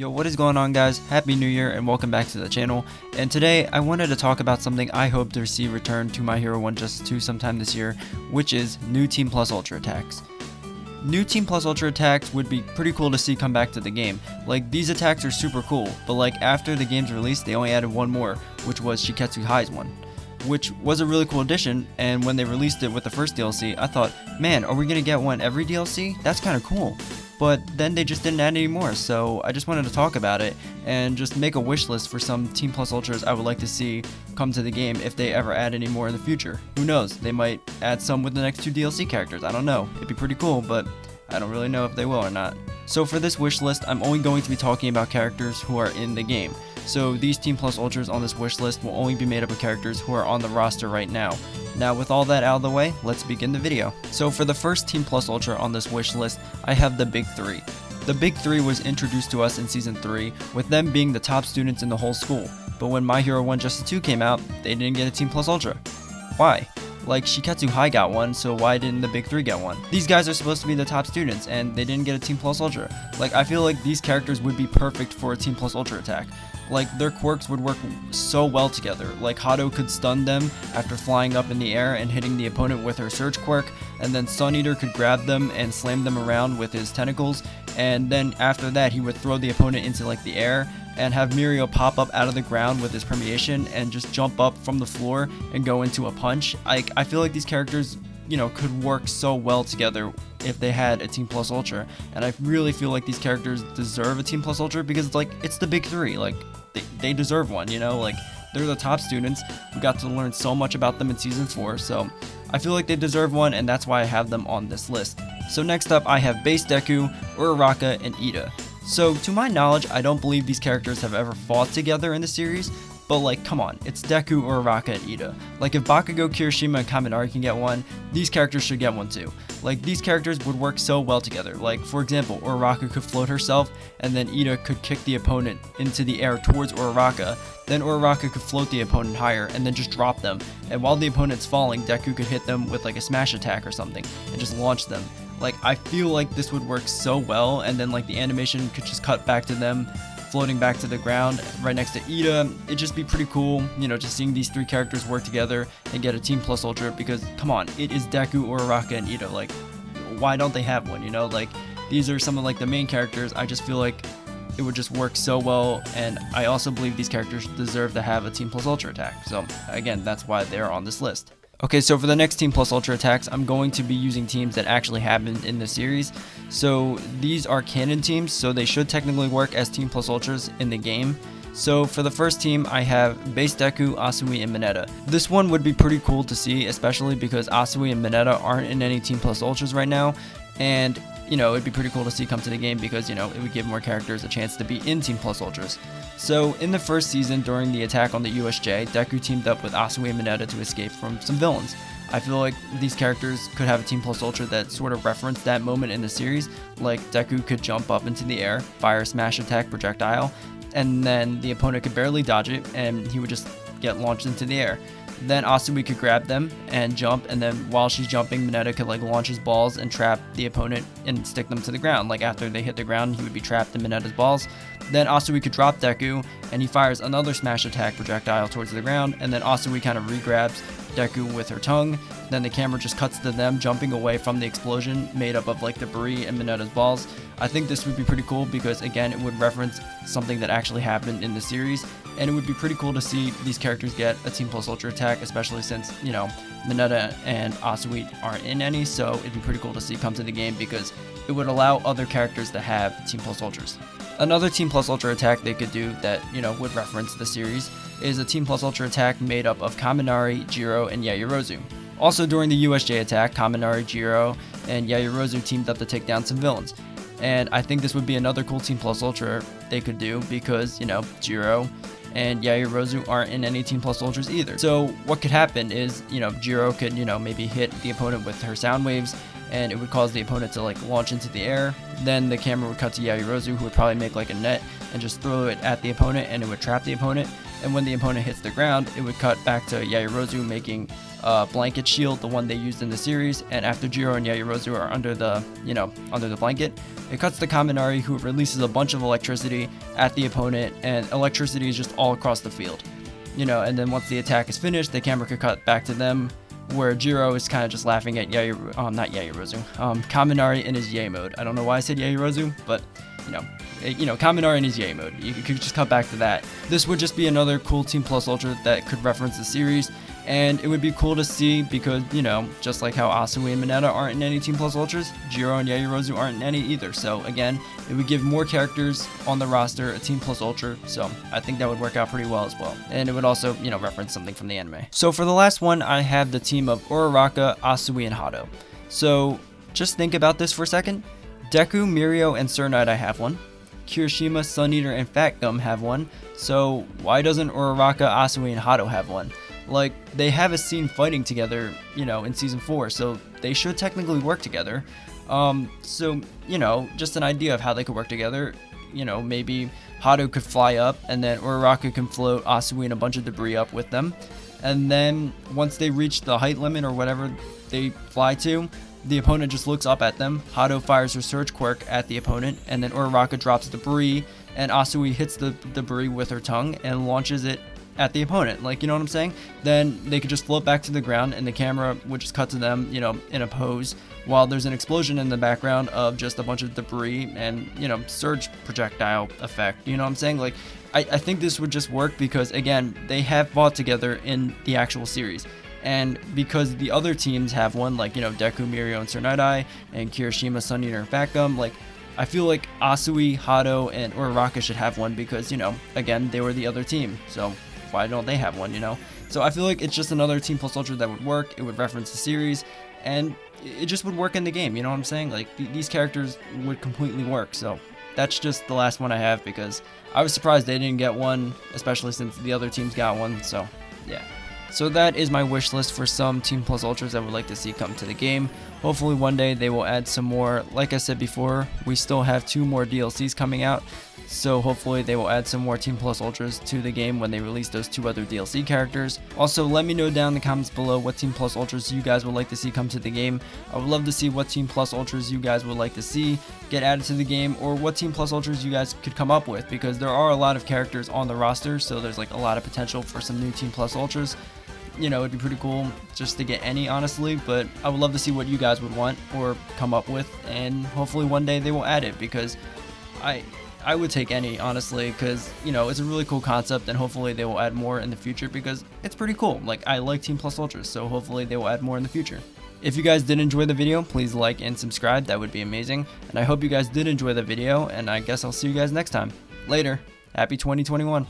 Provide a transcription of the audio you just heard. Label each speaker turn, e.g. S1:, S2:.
S1: Yo, what is going on, guys? Happy New Year and welcome back to the channel. And today I wanted to talk about something I hope to see return to My Hero 1 Justice 2 sometime this year, which is new Team Plus Ultra attacks. New Team Plus Ultra attacks would be pretty cool to see come back to the game. Like, these attacks are super cool, but like after the game's release, they only added one more, which was Shiketsu Hai's one, which was a really cool addition. And when they released it with the first DLC, I thought, man, are we gonna get one every DLC? That's kind of cool. But then they just didn't add any more, so I just wanted to talk about it and just make a wish list for some Team Plus Ultras I would like to see come to the game if they ever add any more in the future. Who knows, they might add some with the next two DLC characters, I don't know. It'd be pretty cool, but I don't really know if they will or not. So for this wish list, I'm only going to be talking about characters who are in the game. So these Team Plus Ultras on this wish list will only be made up of characters who are on the roster right now. Now with all that out of the way, let's begin the video. So for the first Team Plus Ultra on this wish list, I have the Big Three. The Big Three was introduced to us in Season 3, with them being the top students in the whole school. But when My Hero 1 Justice 2 came out, they didn't get a Team Plus Ultra. Why? Like, Shiketsu Hai got one, so why didn't the Big Three get one? These guys are supposed to be the top students, and they didn't get a Team Plus Ultra. Like, I feel like these characters would be perfect for a Team Plus Ultra attack. Like, their quirks would work so well together. Like, Hado could stun them after flying up in the air and hitting the opponent with her Surge quirk, and then Sun Eater could grab them and slam them around with his tentacles, and then after that he would throw the opponent into like the air, and have Mirio pop up out of the ground with his permeation and just jump up from the floor and go into a punch. I feel like these characters, you know, could work so well together if they had a Team Plus Ultra, and I really feel like these characters deserve a Team Plus Ultra because it's the Big Three. Like, they deserve one, you know, like they're the top students. We got to learn so much about them in Season 4, so I feel like they deserve one, and that's why I have them on this list. So next up, I have Base Deku, Uraraka, and Ida. So to my knowledge, I don't believe these characters have ever fought together in the series, but like, come on, it's Deku, Uraraka, and Ida. Like, if Bakugo, Kirishima, and Kaminari can get one, these characters should get one too. Like, these characters would work so well together. Like, for example, Uraraka could float herself, and then Ida could kick the opponent into the air towards Uraraka. Then Uraraka could float the opponent higher, and then just drop them. And while the opponent's falling, Deku could hit them with like a smash attack or something, and just launch them. Like, I feel like this would work so well, and then like the animation could just cut back to them floating back to the ground right next to Ida. It'd just be pretty cool, you know, just seeing these three characters work together and get a Team Plus Ultra, because come on, it is Deku, Uraraka, and Ida. Like, why don't they have one, you know? Like, these are some of like the main characters. I just feel like it would just work so well, and I also believe these characters deserve to have a Team Plus Ultra attack. So again, that's why they're on this list. Okay, so for the next Team Plus Ultra attacks, I'm going to be using teams that actually happened in the series. So these are canon teams, so they should technically work as Team Plus Ultras in the game. So for the first team, I have Base Deku, Asui, and Mineta. This one would be pretty cool to see, especially because Asui and Mineta aren't in any Team Plus Ultras right now. And, you know, it'd be pretty cool to see come to the game because, you know, it would give more characters a chance to be in Team Plus Ultras. So in the first season, during the attack on the USJ, Deku teamed up with Asui and Mineta to escape from some villains. I feel like these characters could have a Team Plus Ultra that sort of referenced that moment in the series. Like, Deku could jump up into the air, fire a smash attack projectile, and then the opponent could barely dodge it, and he would just get launched into the air. Then Asui could grab them and jump, and then while she's jumping, Mineta could like launch his balls and trap the opponent and stick them to the ground. Like, after they hit the ground, he would be trapped in Mineta's balls. Then Asui could drop Deku, and he fires another smash attack projectile towards the ground, and then Asui kind of re-grabs Deku with her tongue. Then the camera just cuts to them jumping away from the explosion made up of like debris and Mineta's balls. I think this would be pretty cool because, again, it would reference something that actually happened in the series, and it would be pretty cool to see these characters get a Team Plus Ultra attack, especially since, you know, Mineta and Asui aren't in any, so it'd be pretty cool to see come to the game because it would allow other characters to have Team Plus Ultras. Another Team Plus Ultra attack they could do that, you know, would reference the series is a Team Plus Ultra attack made up of Kaminari, Jiro, and Yaoyorozu. Also during the USJ attack, Kaminari, Jiro, and Yaoyorozu teamed up to take down some villains. And I think this would be another cool Team Plus Ultra they could do because, you know, Jiro and Yaoyorozu aren't in any Team Plus Ultras either. So what could happen is, you know, Jiro could, you know, maybe hit the opponent with her sound waves, and it would cause the opponent to like launch into the air. Then the camera would cut to Yaoyorozu, who would probably make like a net and just throw it at the opponent, and it would trap the opponent. And when the opponent hits the ground, it would cut back to Yaoyorozu making a blanket shield, the one they used in the series. And after Jiro and Yaoyorozu are under the, under the blanket, it cuts to Kaminari, who releases a bunch of electricity at the opponent, and electricity is just all across the field. And then once the attack is finished, the camera could cut back to them, where Jiro is kind of just laughing at Kaminari in his Yay mode. I don't know why I said Yaoyorozu, but Kaminari in his Yay mode. You could just cut back to that. This would just be another cool Team Plus Ultra that could reference the series, and it would be cool to see because, just like how Asui and Mineta aren't in any Team Plus Ultras, Jiro and Yaoyorozu aren't in any either. So again, it would give more characters on the roster a Team Plus Ultra, so I think that would work out pretty well as well. And it would also, reference something from the anime. So for the last one, I have the team of Uraraka, Asui, and Hado. So just think about this for a second. Deku, Mirio, and Sir Night have one. Kirishima, Sun Eater, and Fat Gum have one. So why doesn't Uraraka, Asui, and Hado have one? Like, they have a scene fighting together, in season 4, so they should technically work together. So, just an idea of how they could work together. Maybe Hado could fly up, and then Uraraka can float Asui and a bunch of debris up with them. And then once they reach the height limit or whatever they fly to, the opponent just looks up at them. Hado fires her Surge Quirk at the opponent, and then Uraraka drops debris, and Asui hits the debris with her tongue and launches it at the opponent. Like, you know what I'm saying? Then they could just float back to the ground, and the camera would just cut to them, in a pose, while there's an explosion in the background of just a bunch of debris and, surge projectile effect. You know what I'm saying? Like, I think this would just work because, again, they have fought together in the actual series. And because the other teams have one, like, Deku, Mirio, and Sir Night, and Kirishima, Sun Eater, and Fat Gum, like, I feel like Asui, Hado, and Uraraka should have one because, again, they were the other team. So why don't they have one, So I feel like it's just another Team Plus Ultra that would work. It would reference the series, and it just would work in the game, you know what I'm saying? Like, these characters would completely work. So that's just the last one I have because I was surprised they didn't get one, especially since the other teams got one. So yeah. So that is my wish list for some Team Plus Ultras I would like to see come to the game. Hopefully one day they will add some more. Like I said before, we still have 2 more DLCs coming out, so hopefully they will add some more Team Plus Ultras to the game when they release those 2 other DLC characters. Also, let me know down in the comments below what Team Plus Ultras you guys would like to see come to the game. I would love to see what Team Plus Ultras you guys would like to see get added to the game, or what Team Plus Ultras you guys could come up with, because there are a lot of characters on the roster, so there's like a lot of potential for some new Team Plus Ultras. It'd be pretty cool just to get any, honestly, but I would love to see what you guys would want or come up with, and hopefully one day they will add it, because I would take any, honestly, because, it's a really cool concept, and hopefully they will add more in the future, because it's pretty cool. Like, I like Team Plus Ultras, so hopefully they will add more in the future. If you guys did enjoy the video, please like and subscribe. That would be amazing, and I hope you guys did enjoy the video, and I guess I'll see you guys next time. Later. Happy 2021.